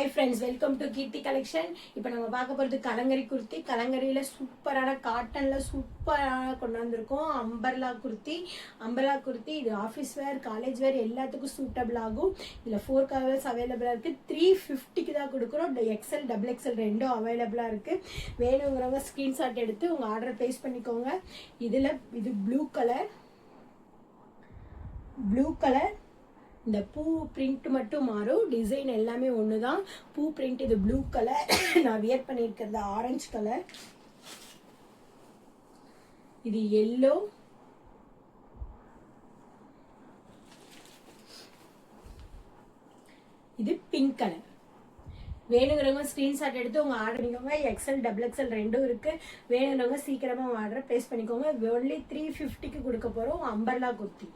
Hi friends, welcome to Keerthi collection. இப்போ நம்ம பார்க்க போகிறது கலங்கரி குர்த்தி. கலங்கரியில் சூப்பரான காட்டனில் சூப்பரான கொண்டாந்துருக்கோம். அம்பர்லா குர்த்தி இது ஆஃபீஸ் வேர், காலேஜ் வேர் எல்லாத்துக்கும் சூட்டபிள் ஆகும். இதில் 4 கலர்ஸ் அவைலபிளாக இருக்குது. 350க்கு தான் கொடுக்குறோம். எக்ஸல் டபுள் எக்ஸல் ரெண்டும் அவைலபிளாக இருக்குது. வேணுங்கிறவங்க ஸ்க்ரீன்ஷாட் எடுத்து உங்கள் ஆர்டர் ப்ளேஸ் பண்ணிக்கோங்க. இது ப்ளூ கலர் இந்த பூ பிரிண்ட் மட்டும் மாறும், டிசைன் எல்லாமே ஒன்று தான். பூ பிரிண்ட் இது ப்ளூ கலர். நான் வியர் பண்ணியிருக்கிறது ஆரஞ்சு கலர். இது எல்லோ, இது பிங்க் கலர். வேணுங்கிறவங்க ஸ்க்ரீன்ஷாட் எடுத்து உங்கள் ஆர்டர் பண்ணிக்கோங்க. எக்ஸல் டபுள் எக்ஸல் ரெண்டும் இருக்குது. வேணுங்கிறவங்க சீக்கிரமாக உங்கள் ஆர்டரை ப்ளேஸ் பண்ணிக்கோங்க. ஒன்லி 350க்கு கொடுக்க போகிறோம் அம்பர்லா குர்த்தி.